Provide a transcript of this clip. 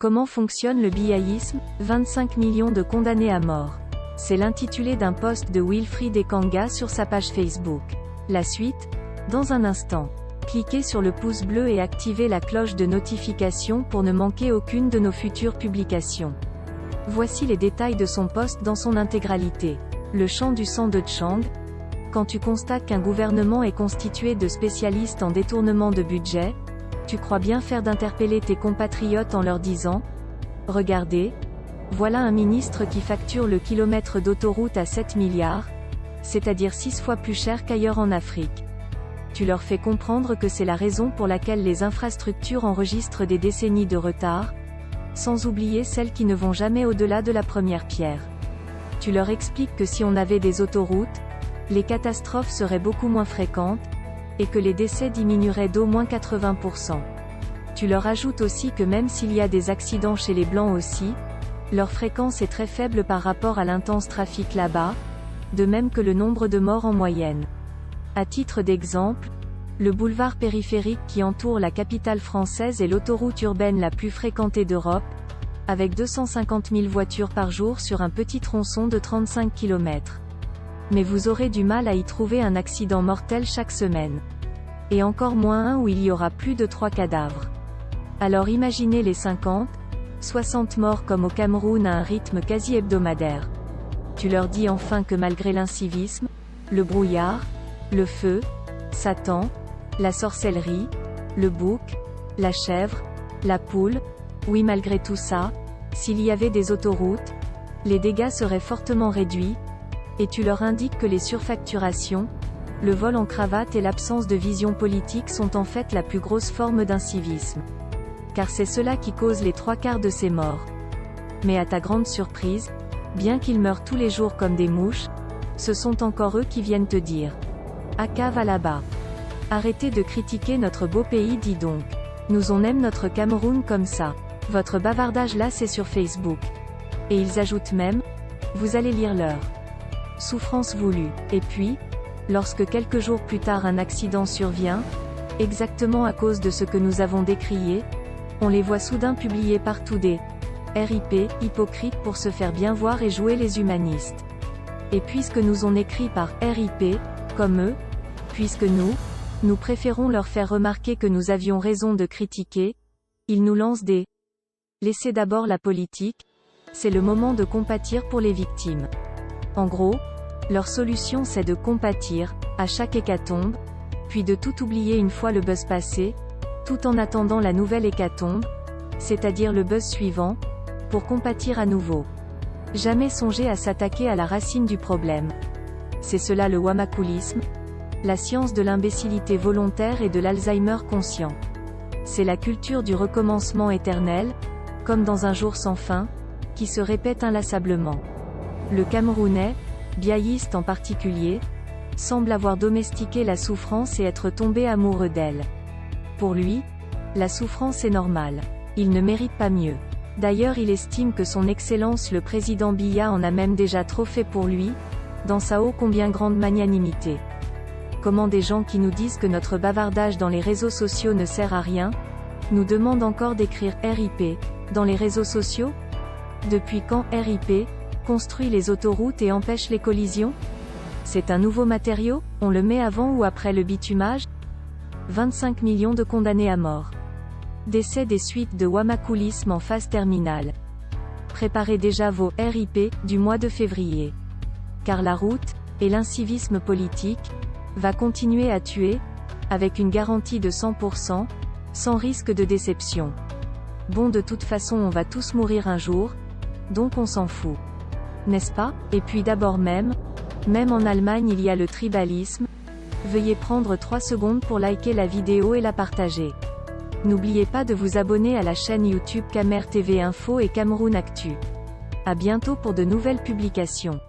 Comment fonctionne le biaïsme? 25 millions de condamnés à mort. C'est l'intitulé d'un post de Wilfried Ekanga sur sa page Facebook. La suite, dans un instant. Cliquez sur le pouce bleu et activez la cloche de notification pour ne manquer aucune de nos futures publications. Voici les détails de son post dans son intégralité. Le chant du sang de Tchang. Quand tu constates qu'un gouvernement est constitué de spécialistes en détournement de budget, tu crois bien faire d'interpeller tes compatriotes en leur disant « Regardez, voilà un ministre qui facture le kilomètre d'autoroute à 7 milliards, c'est-à-dire 6 fois plus cher qu'ailleurs en Afrique. » Tu leur fais comprendre que c'est la raison pour laquelle les infrastructures enregistrent des décennies de retard, sans oublier celles qui ne vont jamais au-delà de la première pierre. Tu leur expliques que si on avait des autoroutes, les catastrophes seraient beaucoup moins fréquentes, et que les décès diminueraient d'au moins 80%. Tu leur ajoutes aussi que même s'il y a des accidents chez les Blancs aussi, leur fréquence est très faible par rapport à l'intense trafic là-bas, de même que le nombre de morts en moyenne. À titre d'exemple, le boulevard périphérique qui entoure la capitale française est l'autoroute urbaine la plus fréquentée d'Europe, avec 250 000 voitures par jour sur un petit tronçon de 35 km. Mais vous aurez du mal à y trouver un accident mortel chaque semaine. Et encore moins un où il y aura plus de 3 cadavres. Alors imaginez les 50, 60 morts comme au Cameroun à un rythme quasi hebdomadaire. Tu leur dis enfin que malgré l'incivisme, le brouillard, le feu, Satan, la sorcellerie, le bouc, la chèvre, la poule, oui malgré tout ça, s'il y avait des autoroutes, les dégâts seraient fortement réduits, et tu leur indiques que les surfacturations, le vol en cravate et l'absence de vision politique sont en fait la plus grosse forme d'incivisme. Car c'est cela qui cause les 3/4 de ces morts. Mais à ta grande surprise, bien qu'ils meurent tous les jours comme des mouches, ce sont encore eux qui viennent te dire « Aka va là-bas. Arrêtez de critiquer notre beau pays, dis donc. Nous on aime notre Cameroun comme ça. Votre bavardage là c'est sur Facebook. » Et ils ajoutent même « Vous allez lire leur souffrance voulue. » Et puis, lorsque quelques jours plus tard un accident survient, exactement à cause de ce que nous avons décrié, on les voit soudain publier partout des RIP, hypocrites pour se faire bien voir et jouer les humanistes. Et puisque nous on écrit par RIP, comme eux, puisque nous préférons leur faire remarquer que nous avions raison de critiquer, ils nous lancent des laissez d'abord la politique, c'est le moment de compatir pour les victimes. En gros, leur solution c'est de compatir, à chaque hécatombe, puis de tout oublier une fois le buzz passé, tout en attendant la nouvelle hécatombe, c'est-à-dire le buzz suivant, pour compatir à nouveau. Jamais songer à s'attaquer à la racine du problème. C'est cela le wamakoulisme, la science de l'imbécilité volontaire et de l'Alzheimer conscient. C'est la culture du recommencement éternel, comme dans un jour sans fin, qui se répète inlassablement. Le Camerounais, biaïste en particulier, semble avoir domestiqué la souffrance et être tombé amoureux d'elle. Pour lui, la souffrance est normale. Il ne mérite pas mieux. D'ailleurs il estime que son Excellence le président Biya en a même déjà trop fait pour lui, dans sa ô combien grande magnanimité. Comment des gens qui nous disent que notre bavardage dans les réseaux sociaux ne sert à rien, nous demandent encore d'écrire RIP, dans les réseaux sociaux? Depuis quand RIP construit les autoroutes et empêche les collisions? C'est un nouveau matériau, on le met avant ou après le bitumage? 25 millions de condamnés à mort. Décès des suites de wamakoulisme en phase terminale. Préparez déjà vos RIP du mois de février. Car la route, et l'incivisme politique, va continuer à tuer, avec une garantie de 100%, sans risque de déception. Bon de toute façon on va tous mourir un jour, donc on s'en fout. N'est-ce pas? Et puis d'abord même en Allemagne il y a le tribalisme. Veuillez prendre 3 secondes pour liker la vidéo et la partager. N'oubliez pas de vous abonner à la chaîne YouTube Camer TV Info et Cameroun Actu. À bientôt pour de nouvelles publications.